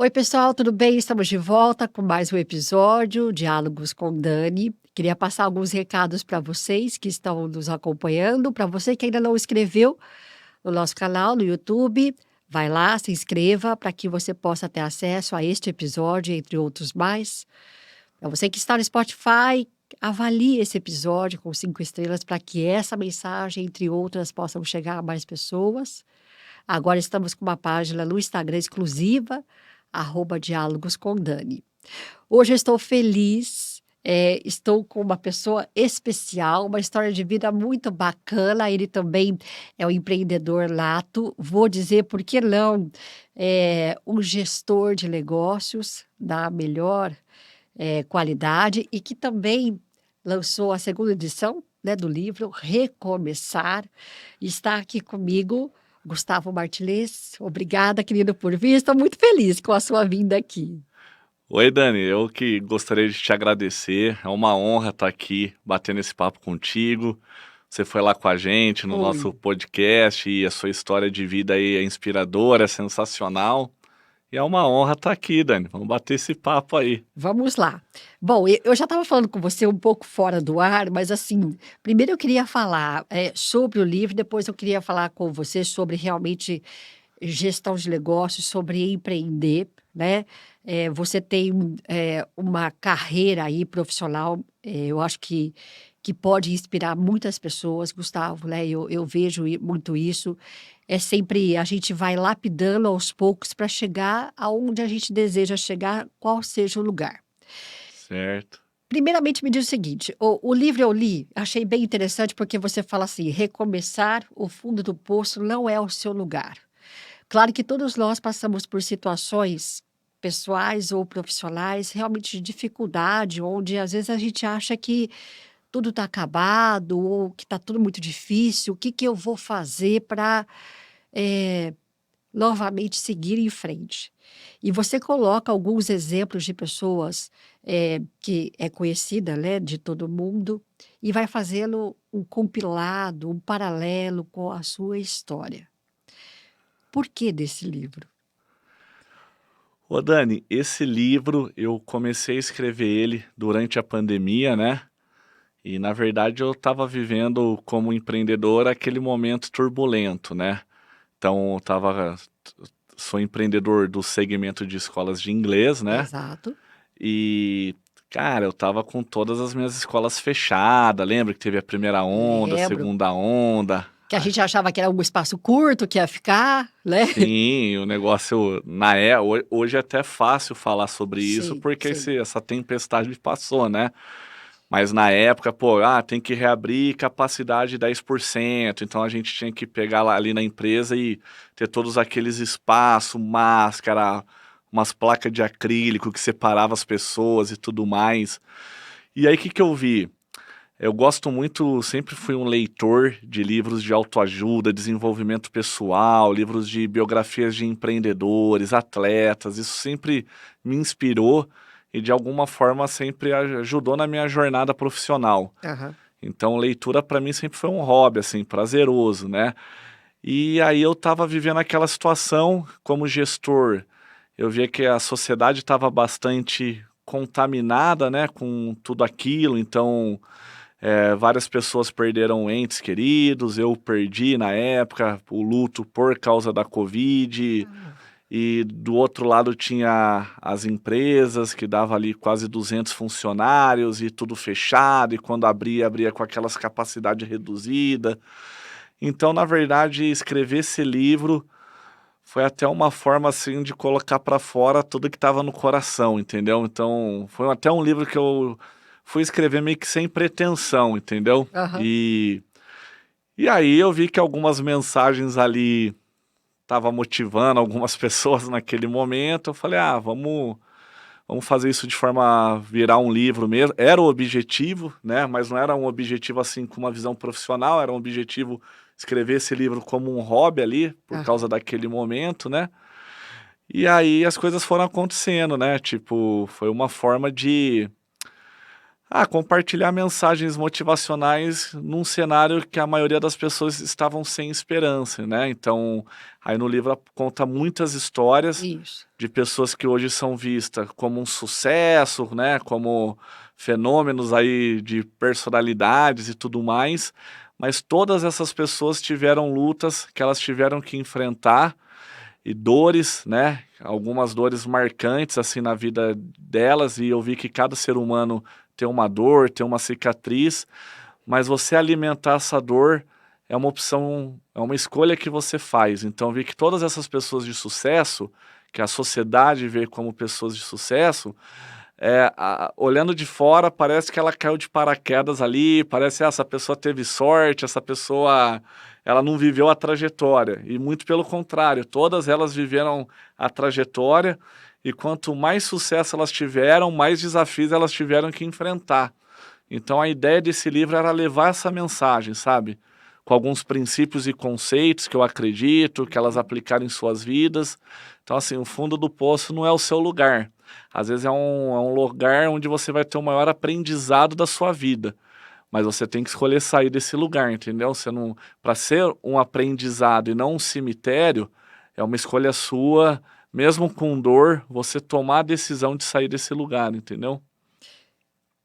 Oi, pessoal, tudo bem? Estamos de volta com mais um episódio, Diálogos com Dani. Queria passar alguns recados para vocês que estão nos acompanhando. Para você que ainda não inscreveu no nosso canal no YouTube, vai lá, se inscreva para que você possa ter acesso a este episódio, entre outros mais. Para você que está no Spotify, avalie esse episódio com 5 estrelas para que essa mensagem, entre outras, possam chegar a mais pessoas. Agora estamos com uma página no Instagram exclusiva, @Diálogos com Dani. Hoje eu estou feliz, estou com uma pessoa especial, uma história de vida muito bacana. Ele também é um empreendedor nato. Vou dizer, por que não, um gestor de negócios da melhor qualidade e que também lançou a segunda edição, né, do livro Recomeçar. Está aqui comigo Gustavo Martinez. Obrigada, querido, por vir. Estou muito feliz com a sua vinda aqui. Oi, Dani, eu que gostaria de te agradecer. É uma honra estar aqui batendo esse papo contigo. Você foi lá com a gente no nosso Oi. podcast e a sua história de vida aí é inspiradora, é sensacional. E é uma honra estar aqui, Dani. Vamos bater esse papo aí. Vamos lá. Bom, eu já estava falando com você um pouco fora do ar, mas assim, primeiro eu queria falar sobre o livro, depois eu queria falar com você sobre realmente gestão de negócios, sobre empreender, né? Você tem uma carreira aí profissional, eu acho que pode inspirar muitas pessoas, Gustavo, né? Eu vejo muito isso. É sempre a gente vai lapidando aos poucos para chegar aonde a gente deseja chegar, qual seja o lugar. Certo. Primeiramente, me diz o seguinte: o livro eu li, achei bem interessante, porque você fala assim: recomeçar, o fundo do poço não é o seu lugar. Claro que todos nós passamos por situações pessoais ou profissionais realmente de dificuldade, onde às vezes a gente acha que tudo está acabado ou que está tudo muito difícil. O que que eu vou fazer para novamente seguir em frente? E você coloca alguns exemplos de pessoas que é conhecida, né, de todo mundo, e vai fazendo um compilado, um paralelo com a sua história. Por que desse livro? Ô, Dani, esse livro eu comecei a escrever ele durante a pandemia, né? E na verdade eu estava vivendo como empreendedor aquele momento turbulento, né? Então eu sou empreendedor do segmento de escolas de inglês, né? Exato. E, cara, eu tava com todas as minhas escolas fechadas. Lembra que teve a primeira onda, a Lembro. segunda onda? Que a gente achava que era um espaço curto, que ia ficar, né? Sim, o negócio hoje é até fácil falar sobre isso Sim, porque sim. essa tempestade passou, né? Mas na época, pô, tem que reabrir capacidade 10%. Então a gente tinha que pegar lá ali na empresa e ter todos aqueles espaços, máscara, umas placas de acrílico que separava as pessoas e tudo mais. E aí o que que eu vi? Eu gosto muito, sempre fui um leitor de livros de autoajuda, desenvolvimento pessoal, livros de biografias de empreendedores, atletas. Isso sempre me inspirou e de alguma forma sempre ajudou na minha jornada profissional. Aham. Então, leitura para mim sempre foi um hobby, assim, prazeroso, né? E aí eu estava vivendo aquela situação como gestor. Eu via que a sociedade estava bastante contaminada, né, com tudo aquilo. Então, várias pessoas perderam entes queridos, eu perdi na época o luto por causa da Covid, Ah, e do outro lado tinha as empresas que dava ali quase 200 funcionários e tudo fechado, e quando abria, abria com aquelas capacidade reduzida. Então, na verdade, escrever esse livro foi até uma forma, assim, de colocar para fora tudo que estava no coração, entendeu? Então, foi até um livro que eu fui escrever meio que sem pretensão, entendeu? aham. E aí eu vi que algumas mensagens ali estavam motivando algumas pessoas naquele momento. Eu falei, vamos fazer isso de forma a virar um livro mesmo. Era o objetivo, né? Mas não era um objetivo assim com uma visão profissional, era um objetivo escrever esse livro como um hobby ali, por causa Aham. daquele momento, né? E aí as coisas foram acontecendo, né? Tipo, foi uma forma de Compartilhar mensagens motivacionais num cenário que a maioria das pessoas estavam sem esperança, né. Então, aí no livro conta muitas histórias Isso. de pessoas que hoje são vistas como um sucesso, né, como fenômenos aí de personalidades e tudo mais, mas todas essas pessoas tiveram lutas que elas tiveram que enfrentar e dores, né, algumas dores marcantes, assim, na vida delas, e eu vi que cada ser humano tem uma dor, tem uma cicatriz, mas você alimentar essa dor é uma opção, é uma escolha que você faz. Então eu vi que todas essas pessoas de sucesso, que a sociedade vê como pessoas de sucesso, olhando de fora, parece que ela caiu de paraquedas ali, parece: essa pessoa teve sorte, essa pessoa, ela não viveu a trajetória", e muito pelo contrário, todas elas viveram a trajetória, e quanto mais sucesso elas tiveram, mais desafios elas tiveram que enfrentar. Então a ideia desse livro era levar essa mensagem, sabe, com alguns princípios e conceitos que eu acredito, que elas Uhum. aplicaram em suas vidas. Então, assim, o fundo do poço não é o seu lugar. Às vezes é um lugar onde você vai ter o maior aprendizado da sua vida, mas você tem que escolher sair desse lugar, entendeu? Você não, para ser um aprendizado e não um cemitério, é uma escolha sua, mesmo com dor, você tomar a decisão de sair desse lugar, entendeu?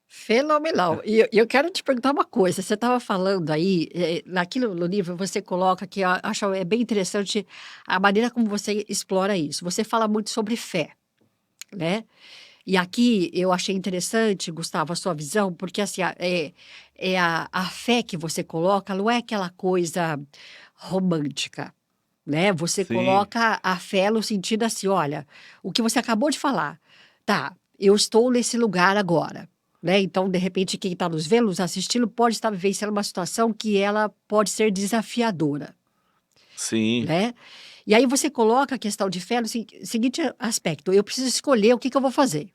Fenomenal. E eu quero te perguntar uma coisa, você estava falando aí, naquilo no livro você coloca que eu acho bem interessante a maneira como você explora isso. Você fala muito sobre fé, né. E aqui eu achei interessante, Gustavo, a sua visão, porque assim, a fé que você coloca não é aquela coisa romântica, né, você Sim, coloca a fé no sentido assim: "Olha, o que você acabou de falar, tá, eu estou nesse lugar agora", né, então de repente quem está nos vendo, nos assistindo, pode estar vivenciando uma situação que ela pode ser desafiadora, sim, né. E aí você coloca a questão de fé no seguinte aspecto: "Eu preciso escolher o que que eu vou fazer".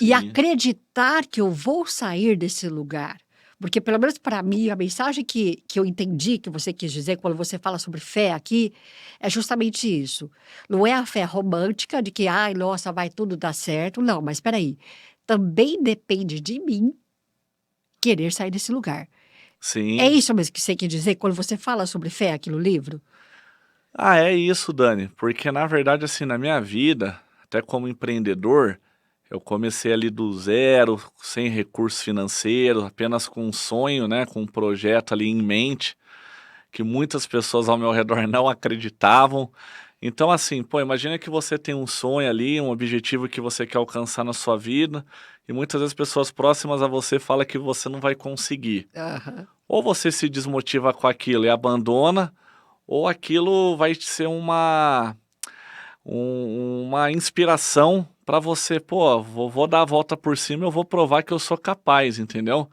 E sim, acreditar que eu vou sair desse lugar, porque pelo menos para mim a mensagem que eu entendi que você quis dizer quando você fala sobre fé aqui, é justamente isso. Não é a fé romântica de que: "Ai, nossa, vai tudo dar certo", não, mas espera aí, também depende de mim querer sair desse lugar. É sim. isso mesmo que você quer dizer quando você fala sobre fé aqui no livro? É isso, Dani, porque na verdade, assim, na minha vida, até como empreendedor, eu comecei ali do zero, sem recurso financeiro, apenas com um sonho, né, com um projeto ali em mente, que muitas pessoas ao meu redor não acreditavam. Então, assim, pô, imagina que você tem um sonho ali, um objetivo que você quer alcançar na sua vida, e muitas vezes pessoas próximas a você falam que você não vai conseguir. Aham. Ou você se desmotiva com aquilo e abandona, ou aquilo vai ser uma inspiração para você: "Pô, vou dar a volta por cima, eu vou provar que eu sou capaz", entendeu?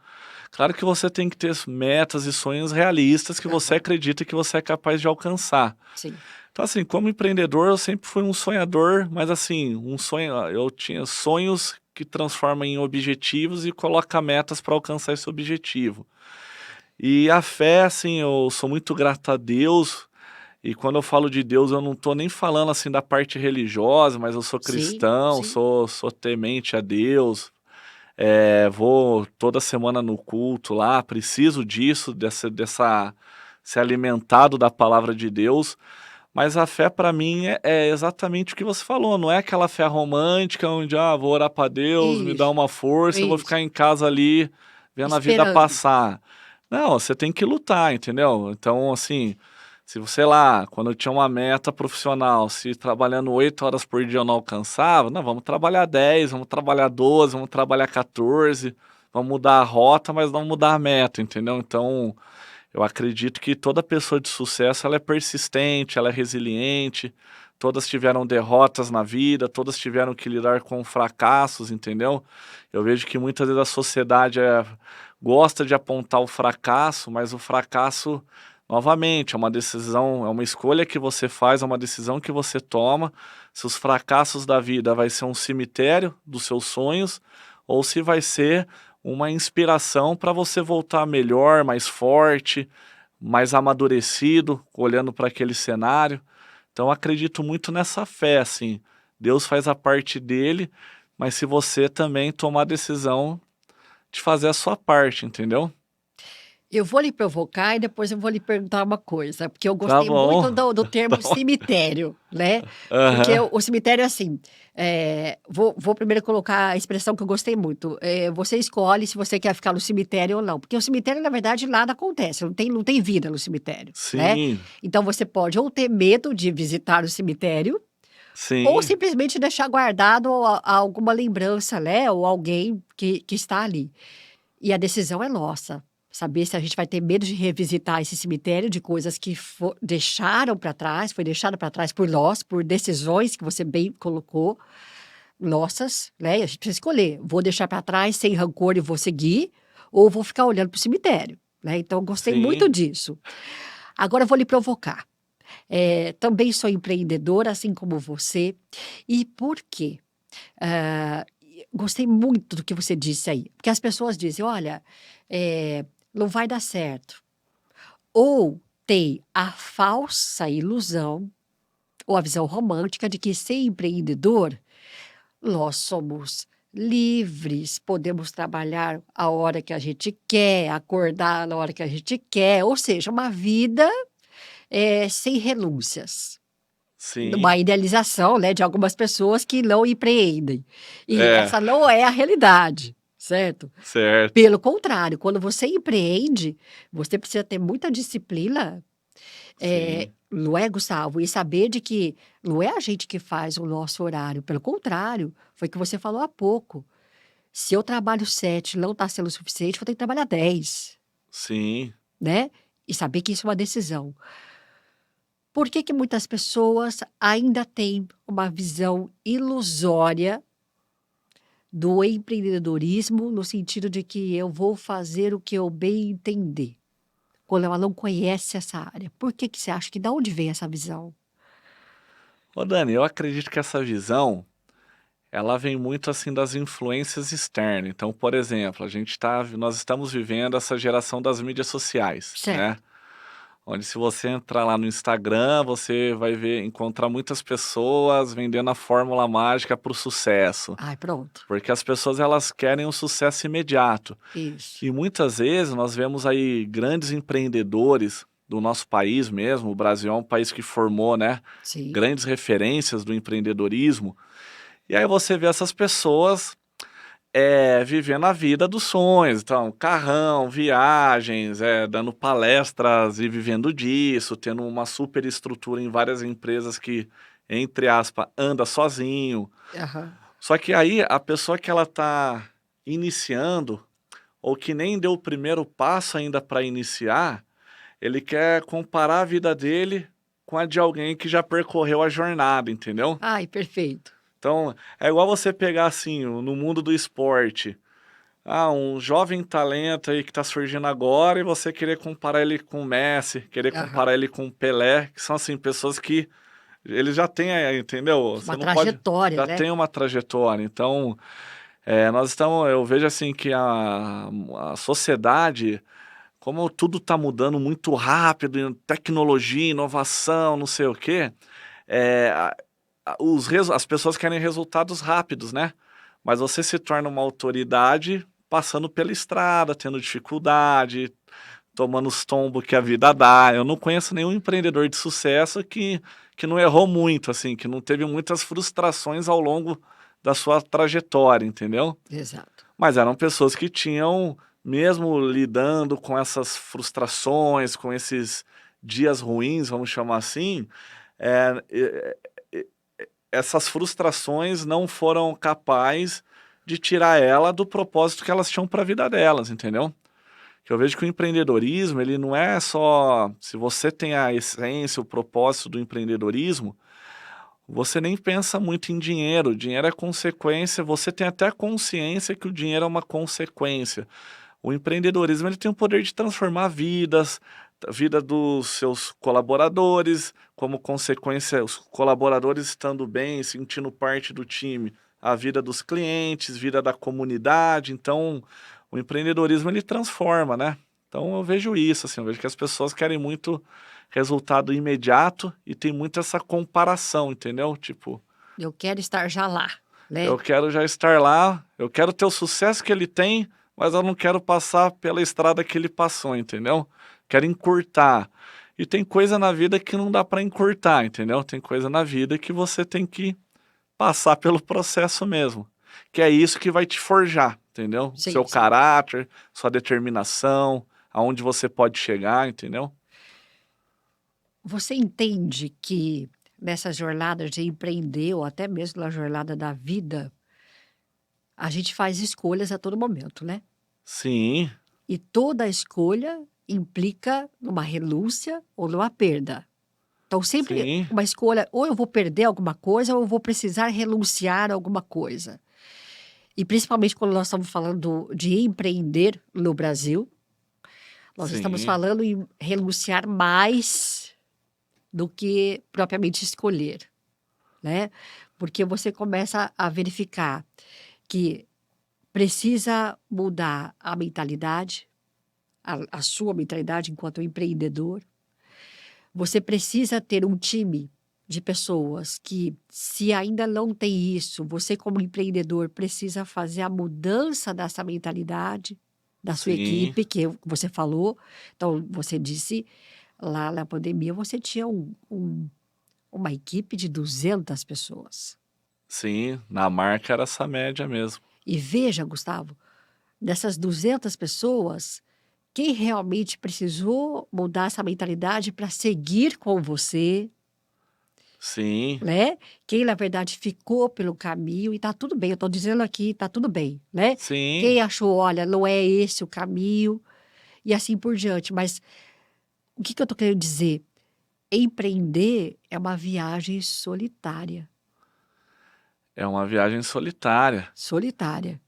Claro que você tem que ter metas e sonhos realistas que você Aham. acredita que você é capaz de alcançar. Sim. Então, assim, como empreendedor, eu sempre fui um sonhador, mas assim, um sonho, eu tinha sonhos que transforma em objetivos e coloca metas para alcançar esse objetivo. E a fé, assim, eu sou muito grato a Deus, e quando eu falo de Deus, eu não estou nem falando, assim, da parte religiosa, mas eu sou Sim, cristão, sim. sou temente a Deus, vou toda semana no culto lá, preciso disso, ser alimentado da palavra de Deus, mas a fé para mim é exatamente o que você falou, não é aquela fé romântica onde, vou orar para Deus, me dá Isso, uma força, eu vou isso. ficar em casa ali, vendo a vida Esperando. passar. Não, você tem que lutar, entendeu? Então, assim, se você, sei lá, quando eu tinha uma meta profissional, se trabalhando 8 horas por dia eu não alcançava, não, vamos trabalhar 10, vamos trabalhar 12, vamos trabalhar 14, vamos mudar a rota, mas não mudar a meta, entendeu? Então, eu acredito que toda pessoa de sucesso, ela é persistente, ela é resiliente, todas tiveram derrotas na vida, todas tiveram que lidar com fracassos, entendeu? Eu vejo que muitas vezes a sociedade gosta de apontar o fracasso, mas o fracasso, novamente, é uma decisão, é uma escolha que você faz, é uma decisão que você toma. Se os fracassos da vida vai ser um cemitério dos seus sonhos, ou se vai ser uma inspiração para você voltar melhor, mais forte, mais amadurecido, olhando para aquele cenário. Então, eu acredito muito nessa fé, assim. Deus faz a parte dele, mas se você também tomar a decisão de fazer a sua parte, entendeu? Eu vou lhe provocar e depois eu vou lhe perguntar uma coisa, porque eu Tá gostei bom. muito do termo Então, cemitério, né? Porque aham. o cemitério é assim. Vou primeiro colocar a expressão que eu gostei muito. Você escolhe se você quer ficar no cemitério ou não. Porque o cemitério, na verdade, nada acontece, não tem vida no cemitério, né? Sim, Então você pode ou ter medo de visitar o cemitério, ou sim, simplesmente deixar guardado alguma lembrança, né? Ou alguém que está ali. E a decisão é nossa. Saber se a gente vai ter medo de revisitar esse cemitério de coisas que deixaram para trás, foi deixado para trás por nós, por decisões que você bem colocou, nossas, né? E a gente precisa escolher. Vou deixar para trás sem rancor e vou seguir, ou vou ficar olhando para o cemitério, né? Então, eu gostei muito sim. disso. Agora, eu vou lhe provocar. Também sou empreendedora, assim como você. E por quê? Ah, Gostei muito do que você disse aí, porque as pessoas dizem: olha, não vai dar certo. Ou tem a falsa ilusão, ou a visão romântica de que ser empreendedor, nós somos livres, podemos trabalhar a hora que a gente quer, acordar na hora que a gente quer, ou seja, uma vida sem renúncias. Uma Sim, idealização, né, de algumas pessoas que não empreendem. E é, essa não é a realidade, certo? certo. Pelo contrário, quando você empreende, você precisa ter muita disciplina, Sim, não é, Gustavo? E saber de que não é a gente que faz o nosso horário, pelo contrário, foi o que você falou há pouco. Se eu trabalho 7 não está sendo suficiente, vou ter que trabalhar 10, sim. né? E saber que isso é uma decisão. Por que que muitas pessoas ainda têm uma visão ilusória do empreendedorismo, no sentido de que eu vou fazer o que eu bem entender, quando ela não conhece essa área? Por que que você acha que da onde vem essa visão? Ô Dani, eu acredito que essa visão, ela vem muito assim das influências externas. Então, por exemplo, nós estamos vivendo essa geração das mídias sociais, né? Certo. Onde se você entrar lá no Instagram, você vai encontrar muitas pessoas vendendo a fórmula mágica para o sucesso. Ai, pronto. Porque as pessoas elas querem um sucesso imediato. Isso. E muitas vezes nós vemos aí grandes empreendedores do nosso país mesmo. O Brasil é um país que formou, né, Sim. grandes referências do empreendedorismo. E aí você vê essas pessoas vivendo a vida dos sonhos. Então, carrão, viagens, dando palestras e vivendo disso, tendo uma super estrutura em várias empresas que, entre aspas, anda sozinho. Aham. Só que aí a pessoa que ela está iniciando, ou que nem deu o primeiro passo ainda para iniciar, ele quer comparar a vida dele com a de alguém que já percorreu a jornada, entendeu? Ai, perfeito. Então, é igual você pegar assim, no mundo do esporte, um jovem talento aí que está surgindo agora e você querer comparar ele com o Messi, querer Aham. comparar ele com o Pelé, que são assim, pessoas que eles já têm, entendeu? Você Uma não pode, trajetória, já né? tem uma trajetória. Então, eu vejo assim que a sociedade, como tudo está mudando muito rápido, em tecnologia, inovação, não sei o quê, é, as pessoas querem resultados rápidos, né? Mas você se torna uma autoridade passando pela estrada, tendo dificuldade, tomando os tombos que a vida dá. Eu não conheço nenhum empreendedor de sucesso que não errou muito, assim, que não teve muitas frustrações ao longo da sua trajetória, entendeu? Exato. Mas eram pessoas que tinham, mesmo lidando com essas frustrações, com esses dias ruins, vamos chamar assim, é, é, é, essas frustrações não foram capazes de tirar ela do propósito que elas tinham para a vida delas, entendeu? Que eu vejo que o empreendedorismo, ele não é só, se você tem a essência, o propósito do empreendedorismo, você nem pensa muito em dinheiro. O dinheiro é consequência, você tem até consciência que o dinheiro é uma consequência. O empreendedorismo ele tem o poder de transformar vidas, a vida dos seus colaboradores, como consequência, os colaboradores estando bem, sentindo parte do time, a vida dos clientes, vida da comunidade. Então, o empreendedorismo ele transforma, né? Então eu vejo isso, assim, eu vejo que as pessoas querem muito resultado imediato e tem muito essa comparação, entendeu? Tipo, Eu quero estar já lá, né? eu quero já estar lá, eu quero ter o sucesso que ele tem, mas eu não quero passar pela estrada que ele passou, entendeu? Quero encurtar. E tem coisa na vida que não dá para encurtar, entendeu? Tem coisa na vida que você tem que passar pelo processo mesmo, que é isso que vai te forjar, entendeu? Sim, Seu sim. caráter, sua determinação, aonde você pode chegar, entendeu? Você entende que nessa jornada de empreender, ou até mesmo na jornada da vida, a gente faz escolhas a todo momento, né? Sim, E toda escolha implica numa renúncia ou numa perda. Então, sempre sim, uma escolha, ou eu vou perder alguma coisa, ou eu vou precisar renunciar a alguma coisa. E principalmente quando nós estamos falando de empreender no Brasil, nós estamos sim, falando em renunciar mais do que propriamente escolher, né? Porque você começa a verificar que precisa mudar a mentalidade, a sua mentalidade enquanto empreendedor. Você precisa ter um time de pessoas que, se ainda não tem isso, você como empreendedor precisa fazer a mudança dessa mentalidade da sua sim, equipe, que você falou. Então, você disse, lá na pandemia você tinha uma equipe de 200 pessoas. sim. Na marca era essa média mesmo. E veja, Gustavo, dessas 200 pessoas, quem realmente precisou mudar essa mentalidade para seguir com você, Sim, né? Quem, na verdade, ficou pelo caminho, e tá tudo bem, eu tô dizendo aqui, tá tudo bem, né? sim. Quem achou, olha, não é esse o caminho, e assim por diante. Mas o que que eu tô querendo dizer? Empreender é uma viagem solitária. É uma viagem solitária. Solitária.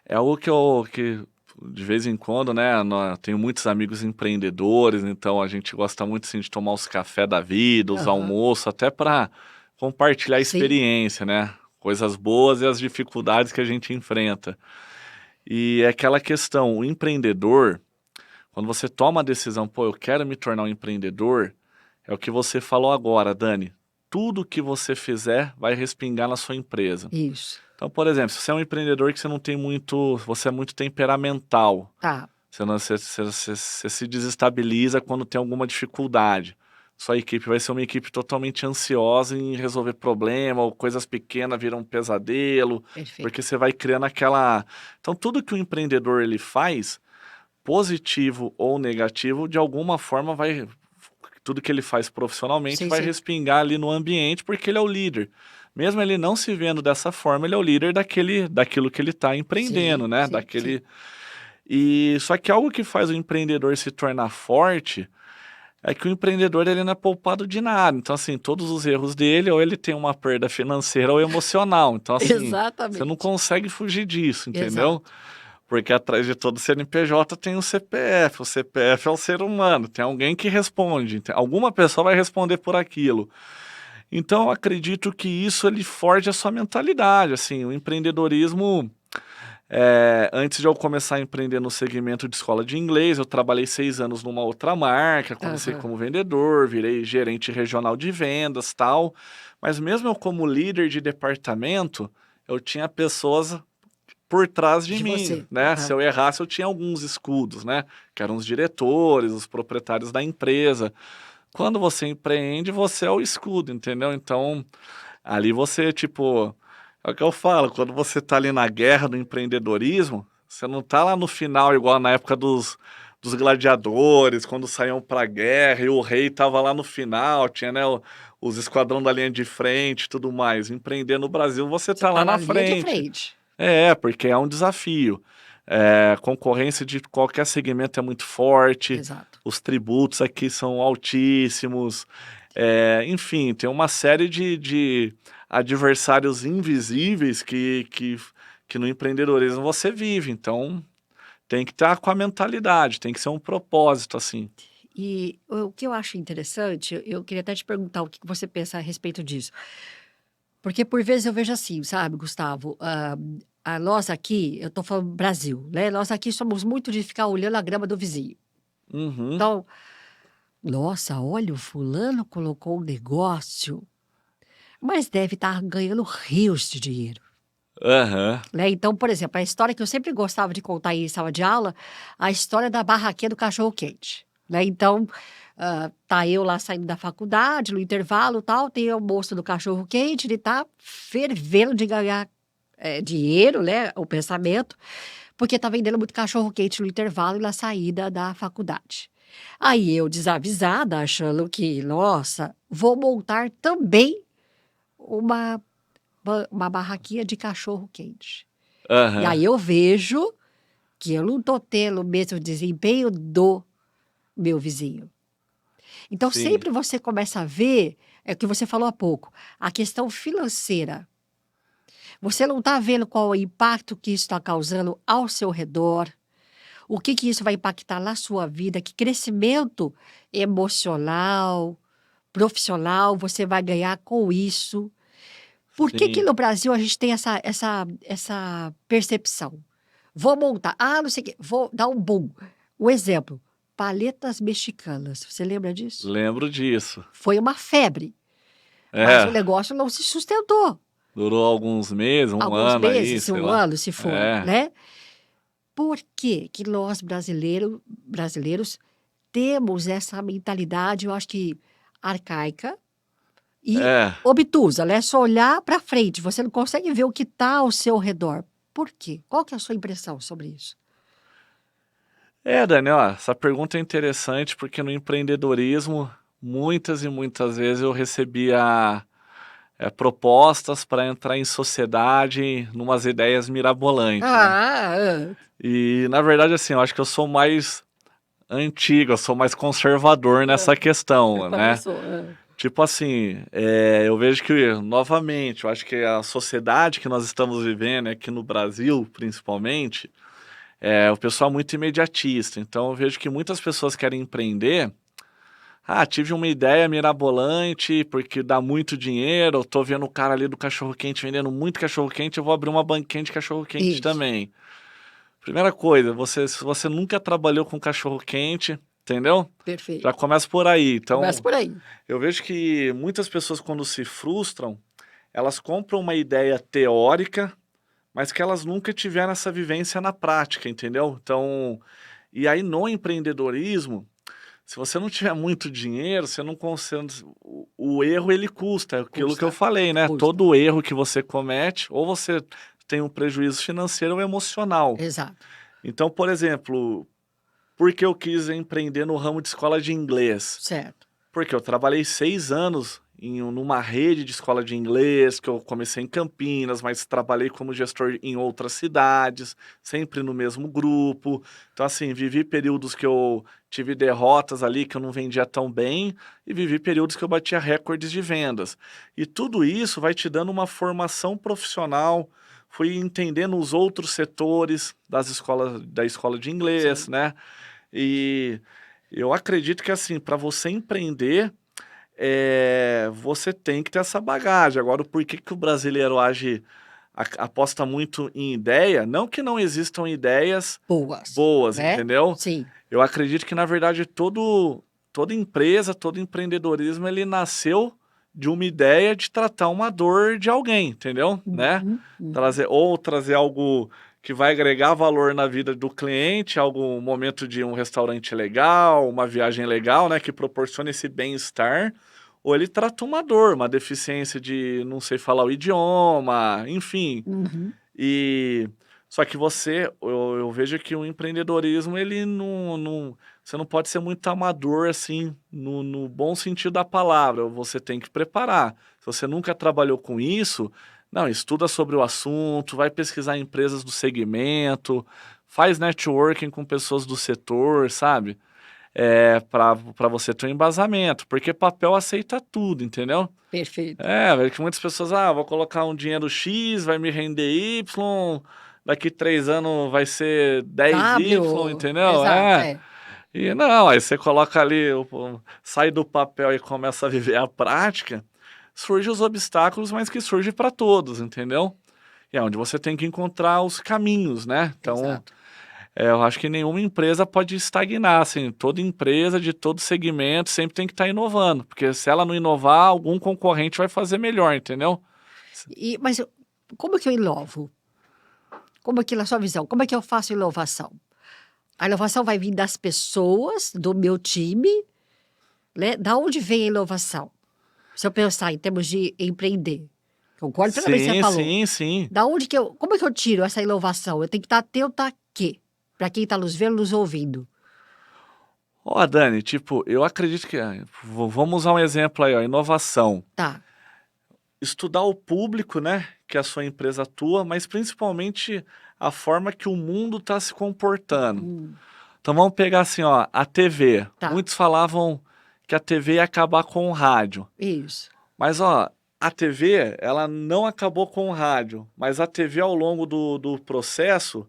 É algo que de vez em quando, né, tenho muitos amigos empreendedores, então a gente gosta muito assim, de tomar os café da vida, os Aham. almoços, até para compartilhar a Sim, experiência, né? Coisas boas e as dificuldades que a gente enfrenta. E é aquela questão, o empreendedor, quando você toma a decisão, pô, eu quero me tornar um empreendedor, é o que você falou agora, Dani. Tudo que você fizer vai respingar na sua empresa. isso. Então, por exemplo, se você é um empreendedor que você não tem muito, você é muito temperamental, Tá. você se desestabiliza quando tem alguma dificuldade. Sua equipe vai ser uma equipe totalmente ansiosa em resolver problema, ou coisas pequenas viram um pesadelo, porque Perfeito. você vai criando aquela. Então, tudo que o empreendedor ele faz, positivo ou negativo, de alguma forma vai. Tudo que ele faz profissionalmente Sim, vai sim. respingar ali no ambiente, porque ele é o líder. Mesmo ele não se vendo dessa forma, ele é o líder daquilo que ele está empreendendo, Sim, né? sim, sim. E só que algo que faz o empreendedor se tornar forte é que o empreendedor ele não é poupado de nada. Então, assim, todos os erros dele, ou ele tem uma perda financeira ou emocional. Então, assim, você não Exatamente. consegue fugir disso, entendeu? Exato. Porque atrás de todo CNPJ tem o CPF. O CPF é o ser humano, tem alguém que responde. Alguma pessoa vai responder por aquilo. Então, eu acredito que isso ele forge a sua mentalidade. Assim, o empreendedorismo. Antes de eu começar a empreender no segmento de escola de inglês, eu trabalhei 6 anos numa outra marca, comecei Aham. como vendedor, virei gerente regional de vendas, tal. Mas mesmo eu como líder de departamento, eu tinha pessoas por trás de De mim, você. né? Se Aham. eu errasse, eu tinha alguns escudos, né? Que eram os diretores, os proprietários da empresa. Quando você empreende, você é o escudo, entendeu? Então, ali você, tipo, é o que eu falo, quando você tá ali na guerra do empreendedorismo, você não tá lá no final, igual na época dos gladiadores, quando saíam pra guerra e o rei tava lá no final, tinha, né, os esquadrão da linha de frente e tudo mais. Empreender no Brasil, você Você tá lá tá na na linha de frente. frente. Porque é um desafio. Concorrência de qualquer segmento é muito forte, Exato. os tributos aqui são altíssimos, enfim, tem uma série de adversários invisíveis que no empreendedorismo você vive. Então, tem que estar com a mentalidade, tem que ser um propósito, assim. E o que eu acho interessante, eu queria até te perguntar o que você pensa a respeito disso. Porque por vezes eu vejo assim, sabe, Gustavo, nós aqui, eu tô falando Brasil, né? Nós aqui somos muito de ficar olhando a grama do vizinho. Uhum, Então, nossa, olha, o fulano colocou um negócio, mas deve estar ganhando rios de dinheiro. Aham. Né? Então, por exemplo, a história que eu sempre gostava de contar em sala de aula, a história da barraquinha do cachorro-quente. Né? Então, tá eu lá saindo da faculdade, no intervalo e tal, tem o moço do cachorro-quente, ele tá fervendo de ganhar dinheiro, né? O pensamento, porque tá vendendo muito cachorro-quente no intervalo e na saída da faculdade. Aí eu, desavisada, achando que, nossa, vou montar também uma, uma barraquinha de cachorro-quente. E Aham. aí eu vejo que eu não estou tendo o mesmo desempenho do meu vizinho. Então, Sim. sempre você começa a ver, é o que você falou há pouco, a questão financeira. Você não está vendo qual é o impacto que isso está causando ao seu redor, o que isso vai impactar na sua vida, que crescimento emocional, profissional você vai ganhar com isso. Por que Sim. no Brasil a gente tem essa percepção? Vou montar, não sei o quê, vou dar um boom. Um exemplo, paletas mexicanas, você lembra disso? Lembro disso. Foi uma febre, mas o É. negócio não se sustentou. Durou alguns meses, um Alguns ano aí, meses, sei um lá. ano, se for, É. né? Por que nós brasileiros temos essa mentalidade, eu acho que arcaica e É. obtusa, né? Só olhar para frente, você não consegue ver o que está ao seu redor. Por quê? Qual que é a sua impressão sobre isso? Daniel, essa pergunta é interessante porque no empreendedorismo, muitas e muitas vezes eu recebia propostas para entrar em sociedade, numas ideias mirabolantes, né? Ah, E na verdade, assim, eu acho que eu sou mais antigo, eu sou mais conservador nessa você questão, né? começou. Tipo assim, eu vejo que, novamente, eu acho que a sociedade que nós estamos vivendo, aqui no Brasil, principalmente, o pessoal é muito imediatista. Então, eu vejo que muitas pessoas querem empreender. Tive uma ideia mirabolante, porque dá muito dinheiro. Eu tô vendo o cara ali do cachorro-quente vendendo muito cachorro-quente, eu vou abrir uma banquinha de cachorro-quente Isso, também. Primeira coisa, se você nunca trabalhou com cachorro-quente, entendeu? Já perfeito. começa por aí. Começa Então, por aí. eu vejo que muitas pessoas, quando se frustram, elas compram uma ideia teórica, mas que elas nunca tiveram essa vivência na prática, entendeu? Então, e aí no empreendedorismo, se você não tiver muito dinheiro, você não consegue. O erro ele custa, é aquilo que eu Custa, falei, né? custa. Todo erro que você comete, ou você tem um prejuízo financeiro ou emocional. Exato. Então, por exemplo, por que eu quis empreender no ramo de escola de inglês? Certo. Porque eu trabalhei 6 anos numa rede de escola de inglês, que eu comecei em Campinas, mas trabalhei como gestor em outras cidades, sempre no mesmo grupo. Então, assim, vivi períodos que eu tive derrotas ali, que eu não vendia tão bem, e vivi períodos que eu batia recordes de vendas. E tudo isso vai te dando uma formação profissional, fui entendendo os outros setores da escola de inglês, Sim. né? E eu acredito que, assim, para você empreender, você tem que ter essa bagagem. Agora, o porquê que o brasileiro aposta muito em ideia, não que não existam ideias Boas, boas, né? entendeu? Sim. Eu acredito que, na verdade, toda empresa, todo empreendedorismo, ele nasceu de uma ideia de tratar uma dor de alguém, entendeu? Né? Uhum, uhum. Trazer algo que vai agregar valor na vida do cliente, algum momento de um restaurante legal, uma viagem legal, né, que proporcione esse bem-estar, ou ele trata uma dor, uma deficiência de não sei falar o idioma, enfim. Uhum. E só que eu vejo que o empreendedorismo ele não você não pode ser muito amador assim no bom sentido da palavra. Você tem que preparar. Se você nunca trabalhou com isso, não, estuda sobre o assunto, vai pesquisar empresas do segmento, faz networking com pessoas do setor, sabe? Para você ter um embasamento, porque papel aceita tudo, entendeu? Perfeito. Velho, que muitas pessoas, vou colocar um dinheiro X, vai me render Y, daqui 3 anos vai ser 10Y, entendeu? Exato, E não, aí você coloca ali, sai do papel e começa a viver a prática, surgem os obstáculos, mas que surge para todos, entendeu? E é onde você tem que encontrar os caminhos, né? Então, exato. eu acho que nenhuma empresa pode estagnar, assim, toda empresa de todo segmento sempre tem que estar inovando, porque se ela não inovar, algum concorrente vai fazer melhor, entendeu? Mas como que eu inovo? Como que, na sua visão, como é que eu faço inovação? A inovação vai vir das pessoas, do meu time, né? Da onde vem a inovação? Se eu pensar em termos de empreender, concordo plenamente com o que você Sim, falou. sim, sim. Da onde que como é que eu tiro essa inovação? Eu tenho que estar atento a quê? Para quem está nos vendo, nos ouvindo. Ó, Dani, tipo, eu acredito que. Vamos usar um exemplo aí, ó, inovação. Tá. Estudar o público, né, que a sua empresa atua, mas principalmente a forma que o mundo está se comportando. Hum, Então vamos pegar assim, ó, a TV. tá. Muitos falavam que a TV ia acabar com o rádio. Isso. Mas ó, a TV, ela não acabou com o rádio, mas a TV ao longo do processo,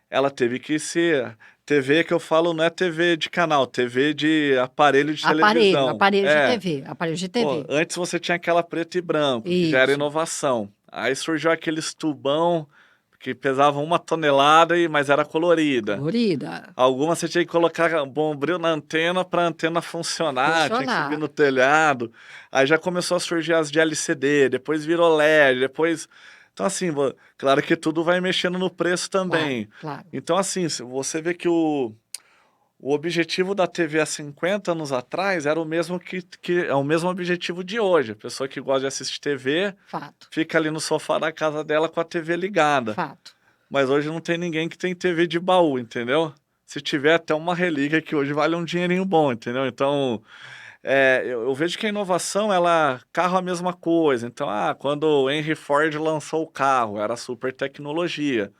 ela teve que ser. TV que eu falo não é TV de canal, TV de aparelho de Aparelho, televisão. aparelho de É. TV, aparelho de Pô, TV. antes você tinha aquela preto e branco, que já era Isso. inovação. Aí surgiu aqueles tubão que pesavam 1 tonelada, mas era colorida. Colorida. Algumas você tinha que colocar bombril na antena para a antena funcionar, tinha que subir Funcionar. no telhado. Aí já começou a surgir as de LCD, depois virou LED, depois. Então, assim, claro que tudo vai mexendo no preço Claro, também. claro. Então, assim, você vê que o objetivo da TV há 50 anos atrás era o mesmo que é o mesmo objetivo de hoje. A pessoa que gosta de assistir TV Fato. fica ali no sofá da casa dela com a TV ligada. Fato. Mas hoje não tem ninguém que tem TV de baú, entendeu? Se tiver até uma relíquia que hoje vale um dinheirinho bom, entendeu? Então, eu vejo que a inovação, carro é a mesma coisa. Então, quando o Henry Ford lançou o carro, era super tecnologia.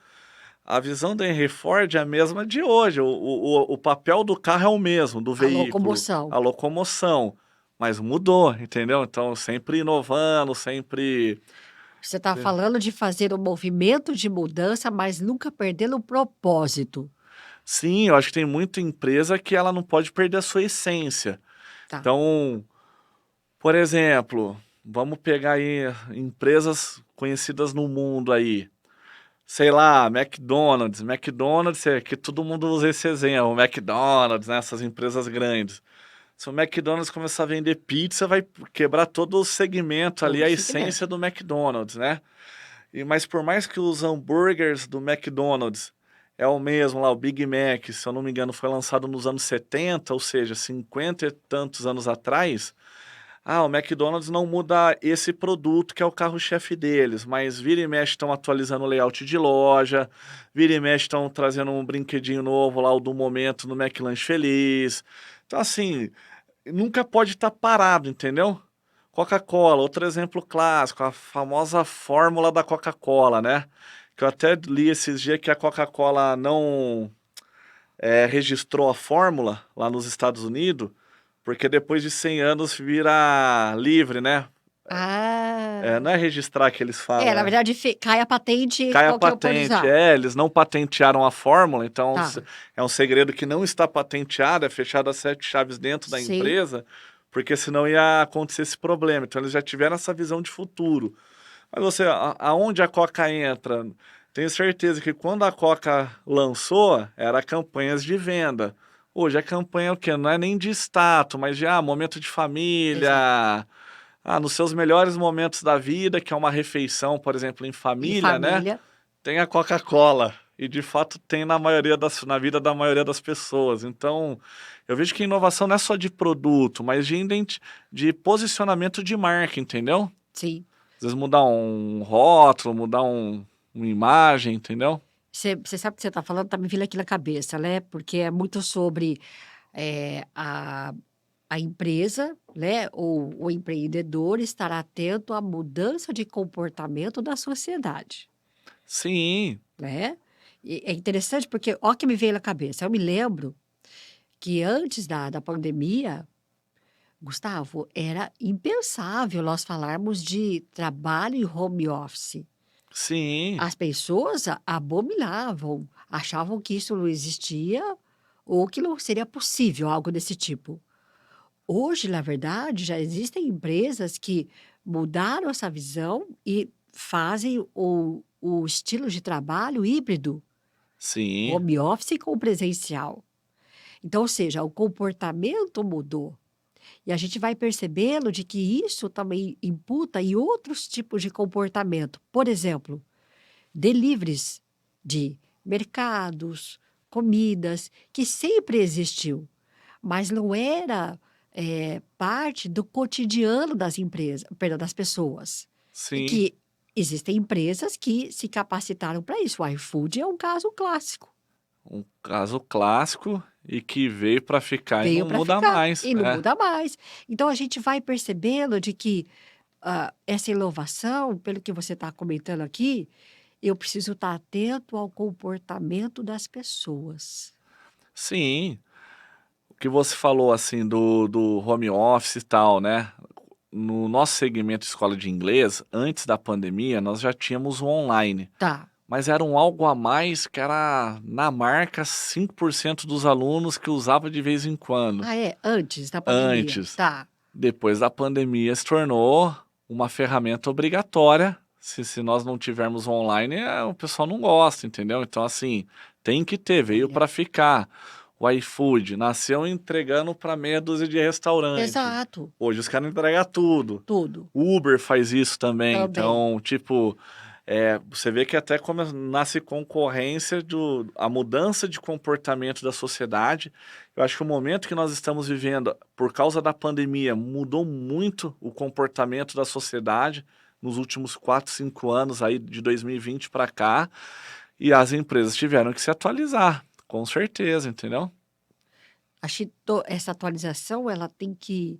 A visão do Henry Ford é a mesma de hoje. O papel do carro é o mesmo, do A veículo, locomoção. a locomoção. Mas mudou, entendeu? Então, sempre inovando, sempre. Você está falando de fazer um movimento de mudança, mas nunca perdendo o propósito. Sim, eu acho que tem muita empresa que ela não pode perder a sua essência. Tá. Então, por exemplo, vamos pegar aí empresas conhecidas no mundo aí. Sei lá, McDonald's. McDonald's é que todo mundo usa esse exemplo. O McDonald's, né? Essas empresas grandes. Se o McDonald's começar a vender pizza, vai quebrar todo o segmento ali, Todo a segmento. essência do McDonald's, né? Mas por mais que os hambúrgueres do McDonald's é o mesmo lá, o Big Mac, se eu não me engano, foi lançado nos anos 70, ou seja, 50 e tantos anos atrás. O McDonald's não muda esse produto que é o carro-chefe deles, mas vira e mexe estão atualizando o layout de loja, vira e mexe estão trazendo um brinquedinho novo lá, o do momento no McLanche Feliz. Então, assim, nunca pode estar parado, entendeu? Coca-Cola, outro exemplo clássico, a famosa fórmula da Coca-Cola, né? Que eu até li esses dias que a Coca-Cola não registrou a fórmula lá nos Estados Unidos, porque depois de 100 anos vira livre, né? Ah. Não é registrar que eles falam, Na verdade, cai a patente, cai a qualquer um pode patente. usar. Eles não patentearam a fórmula, então Tá. é um segredo que não está patenteado, é fechado a 7 chaves dentro da Sim. empresa, porque senão ia acontecer esse problema. Então eles já tiveram essa visão de futuro. Mas aonde a Coca entra? Tenho certeza que quando a Coca lançou, era campanhas de venda. Hoje a campanha é o quê? Não é nem de status, mas de momento de Exato. família. Nos seus melhores momentos da vida, que é uma refeição, por exemplo, em Em família, né? família. Tem a Coca-Cola. E de fato tem na vida da maioria das pessoas. Então, eu vejo que inovação não é só de produto, mas de posicionamento de marca, entendeu? Sim. Às vezes mudar um rótulo, mudar uma imagem, entendeu? Você sabe o que você está falando, tá me vindo aqui na cabeça, né? Porque é muito sobre a empresa, né? Ou o empreendedor estar atento à mudança de comportamento da sociedade, Sim, né? E é interessante porque, ó, que me veio na cabeça. Eu me lembro que antes da pandemia, Gustavo, era impensável nós falarmos de trabalho e home office. sim, As pessoas abominavam, achavam que isso não existia ou que não seria possível, algo desse tipo. Hoje, na verdade, já existem empresas que mudaram essa visão e fazem o estilo de trabalho híbrido, sim, home office com presencial. Então, ou seja, o comportamento mudou. E a gente vai percebendo de que isso também imputa em outros tipos de comportamento. Por exemplo, deliveries de mercados, comidas, que sempre existiu, mas não era parte do cotidiano das empresas, perdão, das pessoas. E Sim, que existem empresas que se capacitaram para isso. O iFood é um caso clássico. um caso clássico e que veio para ficar e Veio não para muda ficar mais. e não É. muda mais. Então a gente vai percebendo de que essa inovação, pelo que você está comentando aqui, eu preciso estar atento ao comportamento das pessoas. Sim, o que você falou assim do home office e tal, né? No nosso segmento escola de inglês, antes da pandemia, nós já tínhamos o online. Tá. Mas era um algo a mais que era, na marca, 5% dos alunos que usava de vez em quando. Ah, é? Antes da pandemia. Antes. Tá. Depois da pandemia se tornou uma ferramenta obrigatória. Se nós não tivermos online, o pessoal não gosta, entendeu? Então, assim, tem que ter, veio Olha. para ficar. O iFood nasceu entregando para meia dúzia de restaurante. Exato. Hoje os caras entregam tudo. Tudo. O Uber faz isso também. Também. Então, tipo, você vê que até como nasce concorrência a mudança de comportamento da sociedade. Eu acho que o momento que nós estamos vivendo, por causa da pandemia, mudou muito o comportamento da sociedade nos últimos 4, 5 anos aí de 2020 para cá, e as empresas tiveram que se atualizar, com certeza, entendeu? Acho que essa atualização ela tem que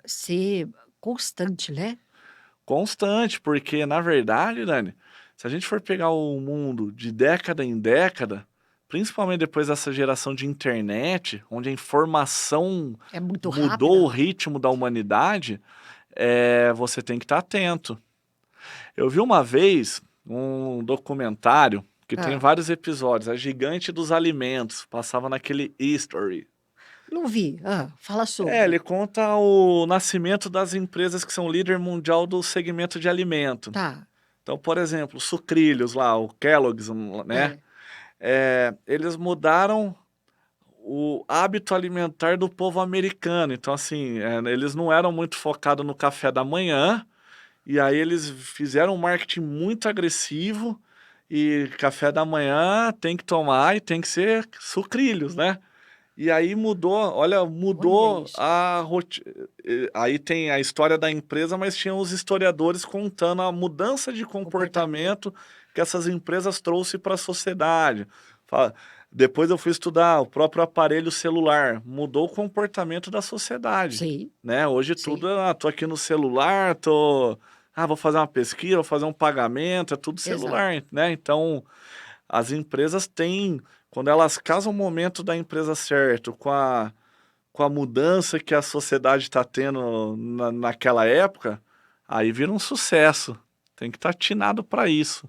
ser constante, né? Constante, porque na verdade, Dani, se a gente for pegar o mundo de década em década, principalmente depois dessa geração de internet, onde a informação É muito mudou o rápida. ritmo da humanidade, você tem que estar atento. Eu vi uma vez um documentário que tem Ah, vários episódios, A Gigante dos Alimentos, passava naquele History. não vi. Fala Ele sobre. conta o nascimento das empresas que são líder mundial do segmento de alimento. Tá. Então, por exemplo, sucrilhos lá, o Kellogg's, né? É. Eles mudaram o hábito alimentar do povo americano. Então, assim, eles não eram muito focados no café da manhã, e aí eles fizeram um marketing muito agressivo, e café da manhã tem que tomar e tem que ser sucrilhos, né? E aí mudou, olha, Olha mudou isso. a rotina. Aí tem a história da empresa, mas tinha os historiadores contando a mudança de Comportamento. comportamento que essas empresas trouxe para a sociedade. Depois eu fui estudar o próprio aparelho celular, mudou o comportamento da sociedade, Sim, né? Hoje sim. tudo, tô aqui no celular, vou fazer uma pesquisa, vou fazer um pagamento, é tudo Exato. celular, né? Então, as empresas têm, quando elas casam o momento da empresa certo com a mudança que a sociedade está tendo naquela época, aí vira um sucesso. Tem que estar atinado para isso.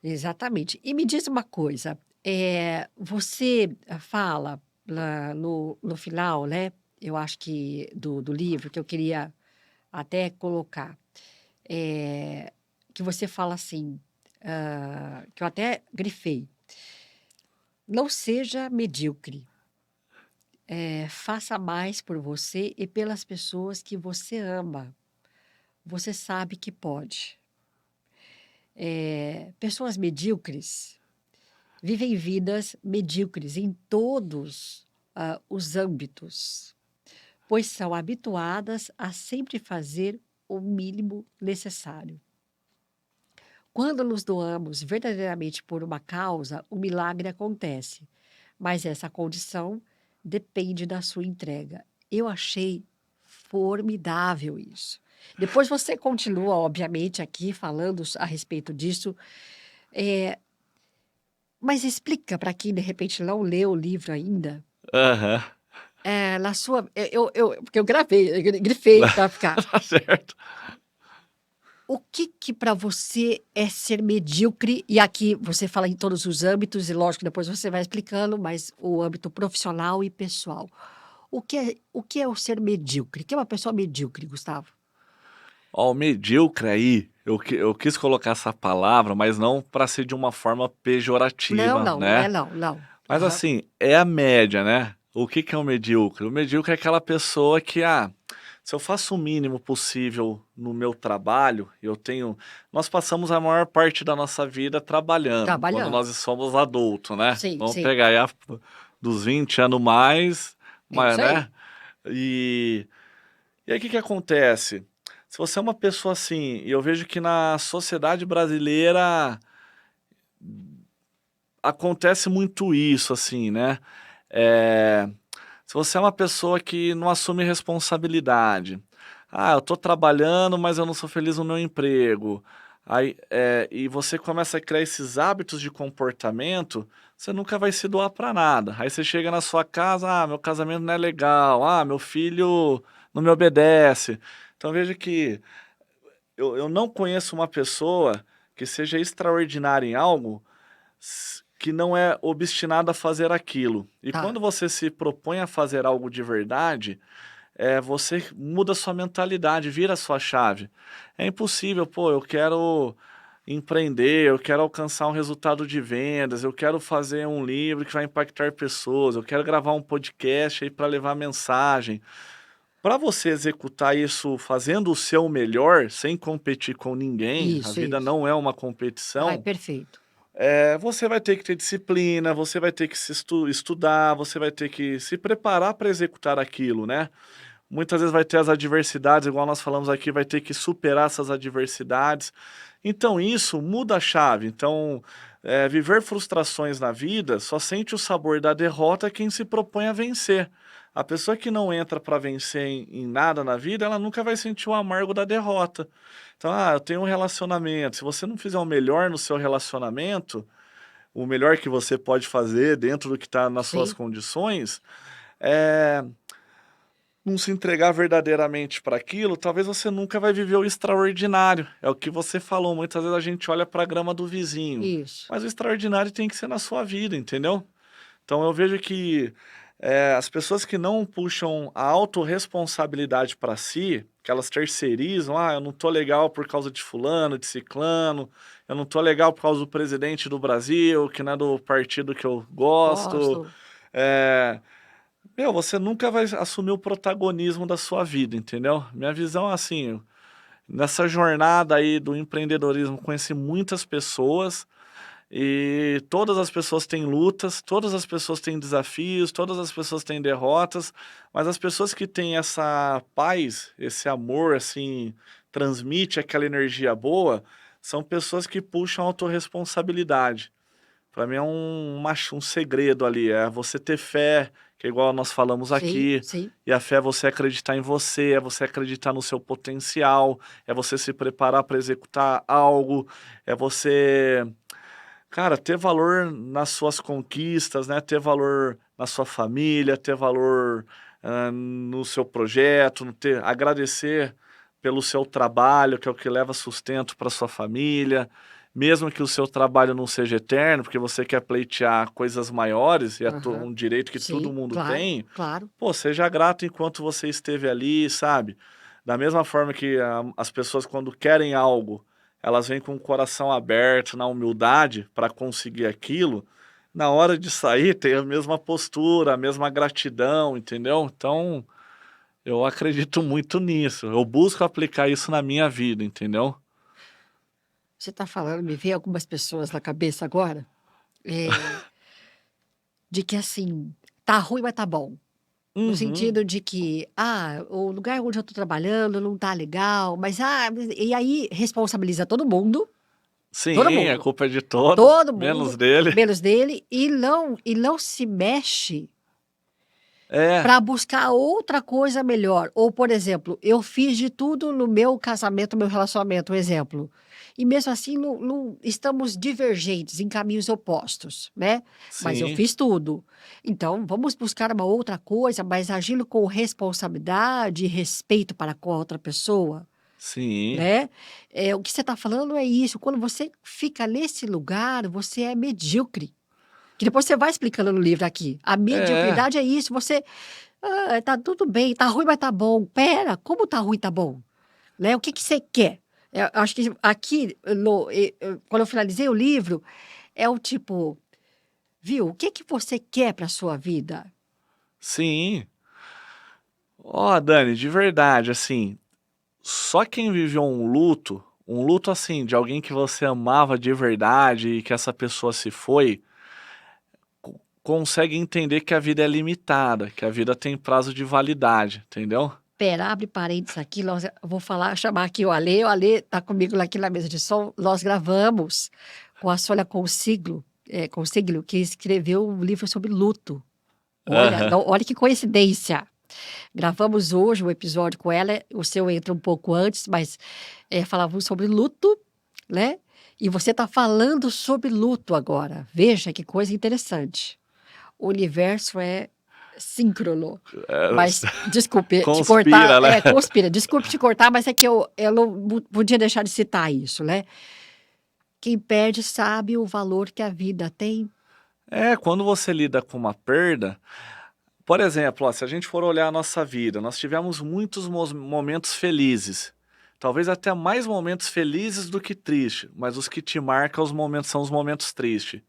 Exatamente. E me diz uma coisa, você fala no final, né? Eu acho que do livro, que eu queria até colocar, que você fala assim, que eu até grifei: não seja medíocre, faça mais por você e pelas pessoas que você ama. Você sabe que pode. Pessoas medíocres vivem vidas medíocres em todos os âmbitos, pois são habituadas a sempre fazer o mínimo necessário. Quando nos doamos verdadeiramente por uma causa, o milagre acontece, mas essa condição depende da sua entrega. Eu achei formidável isso. Depois você continua, obviamente, aqui falando a respeito disso, mas explica para quem de repente não leu o livro ainda, Aham. na sua, porque eu gravei, eu grifei para ficar. Tá certo. O que para você é ser medíocre? E aqui você fala em todos os âmbitos, e lógico, depois você vai explicando, mas o âmbito profissional e pessoal. O que é o ser medíocre? O que é uma pessoa medíocre, Gustavo? Ó, o medíocre aí, eu quis colocar essa palavra, mas não para ser de uma forma Não, pejorativa, não, não é né? não, não. Mas Aham. assim, é a média, né? O que que é um medíocre? O medíocre é aquela pessoa que, se eu faço o mínimo possível no meu trabalho, nós passamos a maior parte da nossa vida trabalhando, quando Trabalhando. nós somos adultos, né? Sim, Vamos sim. pegar aí dos 20 anos mais, É isso né? aí. E, e aí o que que acontece? Se você é uma pessoa assim, e eu vejo que na sociedade brasileira acontece muito isso, assim, né? Eh, Se você é uma pessoa que não assume responsabilidade, eu tô trabalhando, mas eu não sou feliz no meu emprego. Aí, e você começa a criar esses hábitos de comportamento, você nunca vai se doar para nada. Aí você chega na sua casa, meu casamento não é legal, meu filho não me obedece. Então veja que eu não conheço uma pessoa que seja extraordinária em algo que não é obstinado a fazer aquilo. E Tá. quando você se propõe a fazer algo de verdade, você muda sua mentalidade, vira sua chave. É impossível, pô, eu quero empreender, eu quero alcançar um resultado de vendas, eu quero fazer um livro que vai impactar pessoas, eu quero gravar um podcast aí para levar mensagem. Para você executar isso fazendo o seu melhor, sem competir com ninguém, a Isso, vida isso. não é uma Ai, competição. perfeito. Você vai ter que ter disciplina, você vai ter que se estudar, você vai ter que se preparar para executar aquilo, né. Muitas vezes vai ter as adversidades, igual nós falamos aqui, vai ter que superar essas adversidades. Então isso muda a chave. Então, viver frustrações na vida, só sente o sabor da derrota quem se propõe a vencer. A pessoa que não entra para vencer em nada na vida, ela nunca vai sentir o amargo da derrota. Então, eu tenho um relacionamento, se você não fizer o melhor no seu relacionamento, o melhor que você pode fazer dentro do que está nas suas Sim. condições, eh não se entregar verdadeiramente para aquilo, talvez você nunca vai viver o extraordinário. É o que você falou, muitas vezes a gente olha para a grama do vizinho, Isso. mas o extraordinário tem que ser na sua vida, entendeu? Então eu vejo que, as pessoas que não puxam a autorresponsabilidade para si, que elas terceirizam: eu não tô legal por causa de fulano, de ciclano, eu não tô legal por causa do presidente do Brasil, que não é do partido que eu gosto", Gosto. eh você nunca vai assumir o protagonismo da sua vida, entendeu? Minha visão é assim, nessa jornada aí do empreendedorismo, conheci muitas pessoas e todas as pessoas têm lutas, todas as pessoas têm desafios, todas as pessoas têm derrotas, mas as pessoas que têm essa paz, esse amor, assim, transmite aquela energia boa, são pessoas que puxam a autorresponsabilidade. Para mim é um segredo ali, é você ter fé, que é igual nós falamos Sim, aqui, sim. e a fé é você acreditar em você, é você acreditar no seu potencial, é você se preparar para executar algo, é você, cara, ter valor nas suas conquistas, né, ter valor na sua família, ter valor, no seu projeto, agradecer pelo seu trabalho, que é o que leva sustento para sua família, mesmo que o seu trabalho não seja eterno, porque você quer pleitear coisas maiores, e é Aham. um direito que todo Sim, mundo claro, tem, claro. pô, seja grato enquanto você esteve ali, sabe. Da mesma forma que as pessoas quando querem algo, elas vêm com o coração aberto, na humildade, para conseguir aquilo, na hora de sair tem a mesma postura, a mesma gratidão, entendeu. Então, eu acredito muito nisso, eu busco aplicar isso na minha vida, entendeu. Você está falando, me veio algumas pessoas na cabeça agora, eh, de que assim, tá ruim, mas tá bom. No Uhum. sentido de que, o lugar onde eu estou trabalhando não tá legal, mas, e aí responsabiliza todo Sim, a mundo, culpa é de todos, todo mundo, menos dele. menos dele, e não se mexe É, para buscar outra coisa melhor. Ou, por exemplo, eu fiz de tudo no meu casamento, meu relacionamento, um exemplo. E mesmo assim não estamos divergentes, em caminhos opostos, né. Mas eu sim, fiz tudo. Então vamos buscar uma outra coisa, mas agindo com responsabilidade e respeito para com a outra pessoa, sim, né. O que você está falando é isso, quando você fica nesse lugar, você é medíocre. Que depois você vai explicando no livro aqui. A é. mediocridade é isso, você tá tudo bem, tá ruim, mas tá bom. Pera, como tá ruim, tá bom? Né, o que que você quer? Acho que aqui quando eu finalizei o livro, é o tipo: "Viu, o que que você quer para sua vida?", Sim. Ó, Dani, de verdade, assim, só quem viveu um luto assim, de alguém que você amava de verdade e que essa pessoa se foi, consegue entender que a vida é limitada, que a vida tem prazo de validade, entendeu? Espera, abre parênteses aqui, eu vou falar, chamar aqui o Ale está comigo aqui na mesa de som, nós gravamos com a Sônia Consiglio, que escreveu um livro sobre luto. Olha, Aham. olha que coincidência. Gravamos hoje o episódio com ela, o seu entra um pouco antes, mas falávamos sobre luto, né? E você está falando sobre luto agora. Veja que coisa interessante. O universo é síncrono. Mas, desculpe te cortar, Conspira, né? conspira, desculpe te cortar, mas é que eu não podia deixar de citar isso, né? Quem perde sabe o valor que a vida tem. Quando você lida com uma perda, por exemplo, ó, se a gente for olhar a nossa vida, nós tivemos muitos momentos felizes. Talvez até mais momentos felizes do que tristes, mas os que te marcam são os momentos tristes.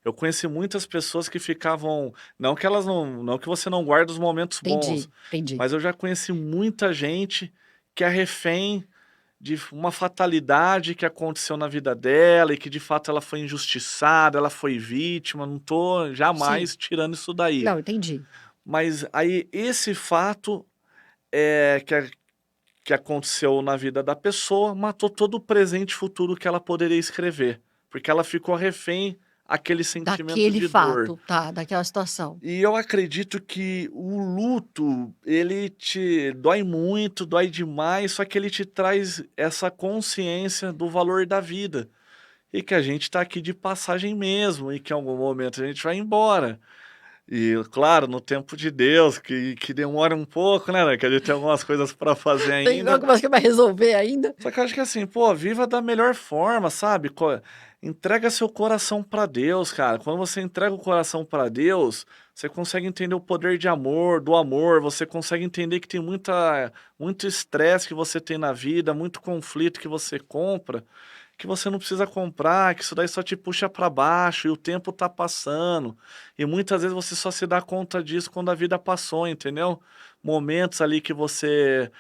Eu conheci muitas pessoas que ficavam, não que você não guarda os momentos bons, Entendi, entendi. mas eu já conheci muita gente que é refém de uma fatalidade que aconteceu na vida dela e que de fato ela foi injustiçada, ela foi vítima, não tô Sim, jamais tirando isso daí. não, entendi. Mas aí esse fato que aconteceu na vida da pessoa matou todo o presente e futuro que ela poderia escrever, porque ela ficou refém aquele sentimento Daquele de dor. fato, tá, daquela situação. E eu acredito que o luto, ele te dói muito, dói demais, só que ele te traz essa consciência do valor da vida. E que a gente tá aqui de passagem mesmo, e que em algum momento a gente vai embora. E, claro, no tempo de Deus, que demora um pouco, né? Que a gente tem algumas coisas para fazer Tem ainda. algumas que vai resolver ainda? Só que eu acho que assim, pô, viva da melhor forma, sabe? Entrega seu coração pra Deus, cara. Quando você entrega o coração pra Deus, você consegue entender o poder de amor, do amor, você consegue entender que tem muito estresse que você tem na vida, muito conflito que você compra, que você não precisa comprar, que isso daí só te puxa pra baixo e o tempo tá passando. E muitas vezes você só se dá conta disso quando a vida passou, entendeu? Momentos ali que você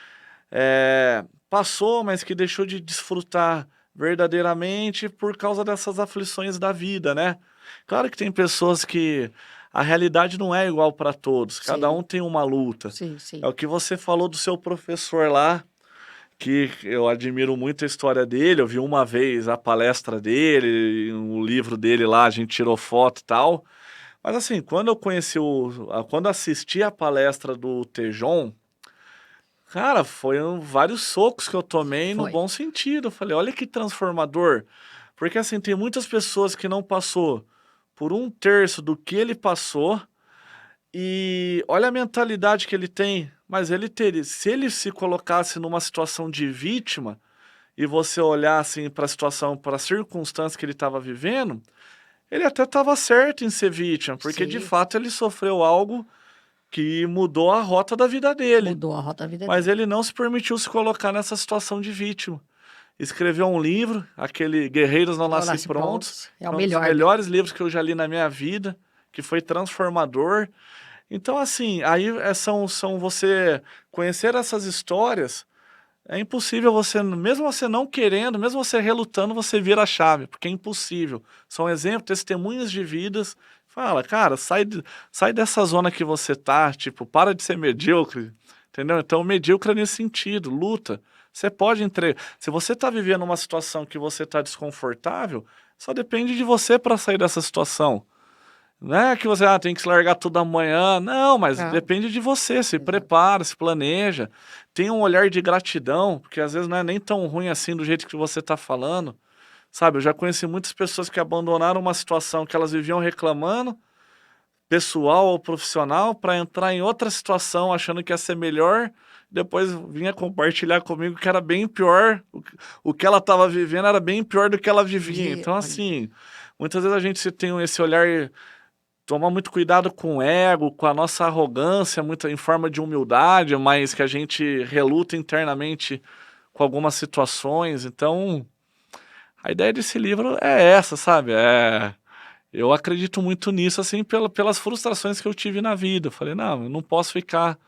passou, mas que deixou de desfrutar verdadeiramente por causa dessas aflições da vida, né. Claro que tem pessoas que a realidade não é igual para todos, cada um Sim, tem uma luta. sim, É sim. o que você falou do seu professor lá, que eu admiro muito a história dele, eu vi uma vez a palestra dele, o livro dele lá, a gente tirou foto e tal, mas assim, quando assisti a palestra do Tejon, cara, vários socos que eu tomei no Foi. bom sentido. Eu falei: "Olha que transformador". Porque, assim, tem muitas pessoas que não passou por um terço do que ele passou, e olha a mentalidade que ele tem, mas ele teria se ele se colocasse numa situação de vítima, e você olhar, assim, para a situação, para a circunstância que ele estava vivendo, ele até estava certo em ser vítima, porque de Sim, fato ele sofreu algo que mudou a rota da vida dele. mudou a rota da vida Mas dele. ele não se permitiu se colocar nessa situação de vítima. Escreveu um livro, aquele Guerreiros Não Não Nascem nasce Prontos, prontos, é o foi um dos melhor dele. melhores livros que eu já li na minha vida, que foi transformador. Então, assim, aí são você conhecer essas histórias, é impossível mesmo você não querendo, mesmo você relutando, você vira a chave, porque é impossível. São exemplos, testemunhas de vidas. Fala, cara, sai dessa zona que você tá, tipo, para de ser medíocre, entendeu? Então, medíocre é nesse sentido, luta. Você pode entregar. Se você tá vivendo uma situação que você tá desconfortável, só depende de você para sair dessa situação. Não é que você tem que se largar tudo amanhã. Não, mas Não, depende de você. Se exato. prepara, se planeja. Tenha um olhar de gratidão, porque às vezes não é nem tão ruim assim do jeito que você está falando. Sabe, eu já conheci muitas pessoas que abandonaram uma situação que elas viviam reclamando, pessoal ou profissional, para entrar em outra situação achando que ia ser melhor. Depois vinha compartilhar comigo que era bem pior. O que ela estava vivendo era bem pior do que ela vivia. Então, Olha, assim, muitas vezes a gente se tem esse olhar. Tomar muito cuidado com o ego, com a nossa arrogância, muito em forma de humildade, mas que a gente reluta internamente com algumas situações. Então, a ideia desse livro é essa, sabe? Eu acredito muito nisso, assim, pelas frustrações que eu tive na vida. Eu falei: "Não, eu não posso ficar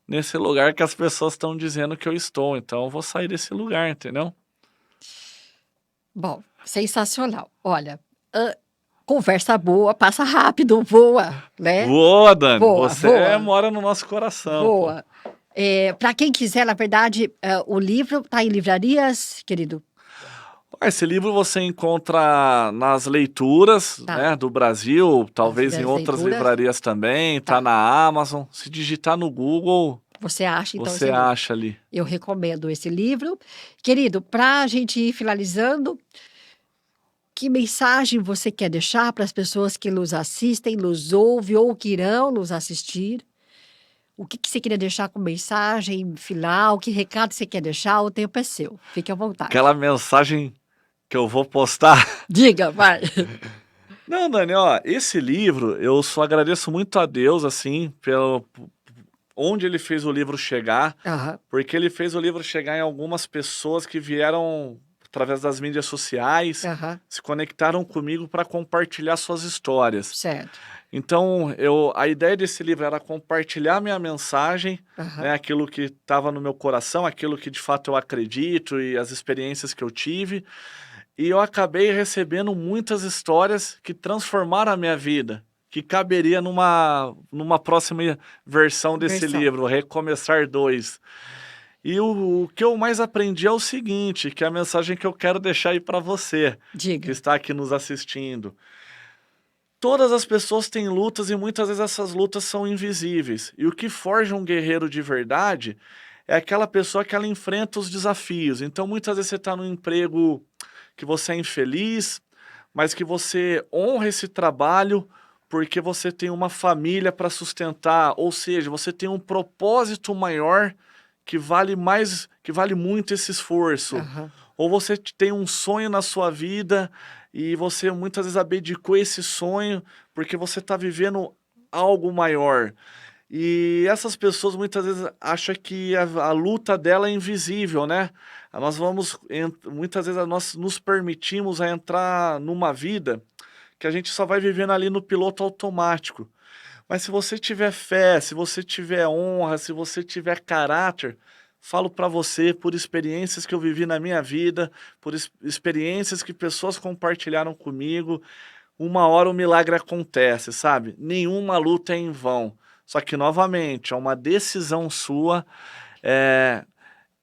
nesse lugar que as pessoas estão dizendo que eu estou, então eu vou sair desse lugar", entendeu? Bom, sensacional. Olha, hã, conversa boa, passa rápido, voa, né. Boa, Dani, Voa, você voa, mora no nosso coração, pô. voa. Pra quem quiser, na verdade, o livro está em livrarias, querido? Esse livro você encontra nas leituras, Tá, né, do Brasil, nas talvez em grandes outras leituras. livrarias também, tá Tá. na Amazon. Se digitar no Google, Você acha, então, você esse livro. acha ali. Eu recomendo esse livro. Querido, para a gente ir finalizando, que mensagem você quer deixar para as pessoas que nos assistem, nos ouvem ou que irão nos assistir? O que que você queria deixar como mensagem final? Que recado você quer deixar? O tempo é seu. Fique à vontade. Aquela mensagem que eu vou postar. Diga, vai. Não, Dani, ó, esse livro eu só agradeço muito a Deus, assim, pelo onde ele fez o livro chegar, Aham, porque ele fez o livro chegar em algumas pessoas que vieram através das mídias sociais, aham, se conectaram comigo para compartilhar suas histórias. certo. Então, a ideia desse livro era compartilhar minha mensagem, né, Aham, aquilo que estava no meu coração, aquilo que de fato eu acredito e as experiências que eu tive. E eu acabei recebendo muitas histórias que transformaram a minha vida, que caberia numa próxima versão desse versão. livro, Recomeçar 2. E o que eu mais aprendi é o seguinte, que é a mensagem que eu quero deixar aí para você, que Diga. está aqui nos assistindo. Todas as pessoas têm lutas e muitas vezes essas lutas são invisíveis. E o que forja um guerreiro de verdade é aquela pessoa que ela enfrenta os desafios. Então, muitas vezes você está num emprego que você é infeliz, mas que você honra esse trabalho porque você tem uma família para sustentar, ou seja, você tem um propósito maior que vale muito esse esforço. Aham, Ou você tem um sonho na sua vida e você muitas vezes abdicou esse sonho porque você está vivendo algo maior. E essas pessoas muitas vezes acham que a luta dela é invisível, né? Nós muitas vezes nós nos permitimos a entrar numa vida que a gente só vai vivendo ali no piloto automático. Mas se você tiver fé, se você tiver honra, se você tiver caráter, falo para você por experiências que eu vivi na minha vida, por experiências que pessoas compartilharam comigo, uma hora o milagre acontece, sabe? Nenhuma luta é em vão. Só que, novamente, é uma decisão sua, eh,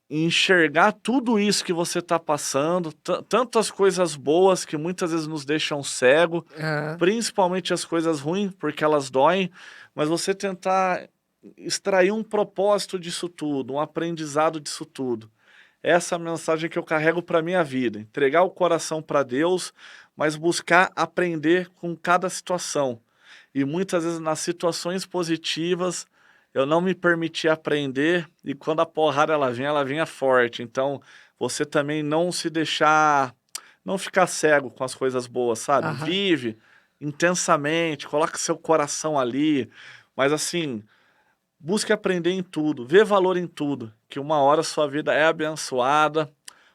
enxergar tudo isso que você está passando, tanto as coisas boas que muitas vezes nos deixam cego, aham. principalmente as coisas ruins, porque elas doem, mas você tentar extrair um propósito disso tudo, um aprendizado disso tudo. Essa é a mensagem que eu carrego para minha vida, entregar o coração para Deus, mas buscar aprender com cada situação. E muitas vezes nas situações positivas, eu não me permiti aprender e quando a porrada ela vinha forte. Então, você também não se deixar, não ficar cego com as coisas boas, sabe? Aham. Vive intensamente, coloca seu coração ali, mas assim, busque aprender em tudo, vê valor em tudo, que uma hora sua vida é abençoada,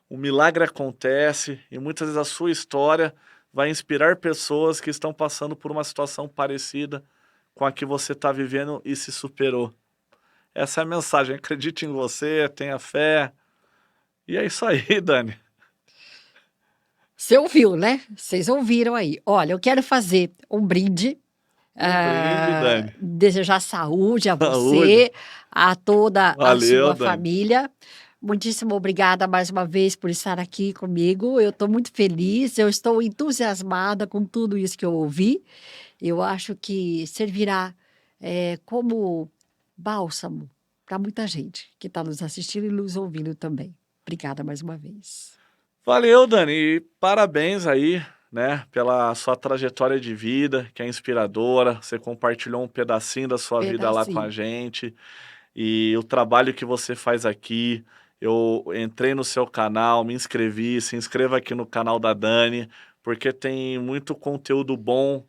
um milagre acontece e muitas vezes a sua história vai inspirar pessoas que estão passando por uma situação parecida com a que você está vivendo e se superou. Essa é a mensagem, acredite em você, tenha fé. E é isso aí, Dani. Você ouviu, né? Vocês ouviram aí. Olha, eu quero fazer um brinde, Um brinde, Dani. desejar saúde a Saúde. você, a toda a Valeu, sua Dani. família. Muitíssimo obrigada mais uma vez por estar aqui comigo. Eu estou muito feliz, eu estou entusiasmada com tudo isso que eu ouvi. Eu acho que servirá, como bálsamo para muita gente que está nos assistindo e nos ouvindo também. Obrigada mais uma vez. Valeu, Dani. E parabéns aí, né, pela sua trajetória de vida, que é inspiradora. Você compartilhou um pedacinho da sua vida lá com a Pedacinho. gente. E o trabalho que você faz aqui. Eu entrei no seu canal, me inscrevi. Se inscreva aqui no canal da Dani, porque tem muito conteúdo bom.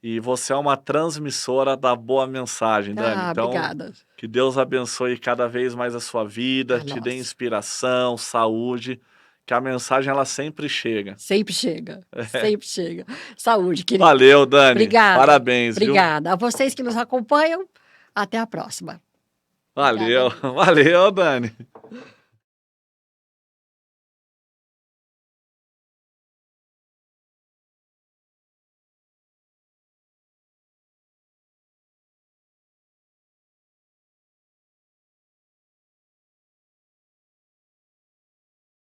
E você é uma transmissora da boa mensagem, Dani. Ah, Então, obrigada. que Deus abençoe cada vez mais a sua vida, A te dê nós. inspiração, saúde, que a mensagem ela sempre chega. Sempre chega, sempre chega. Saúde, querido. Valeu, Dani. Obrigada. Parabéns, viu? Obrigada. A vocês que nos acompanham, até a próxima. Valeu, Obrigada. valeu, Dani.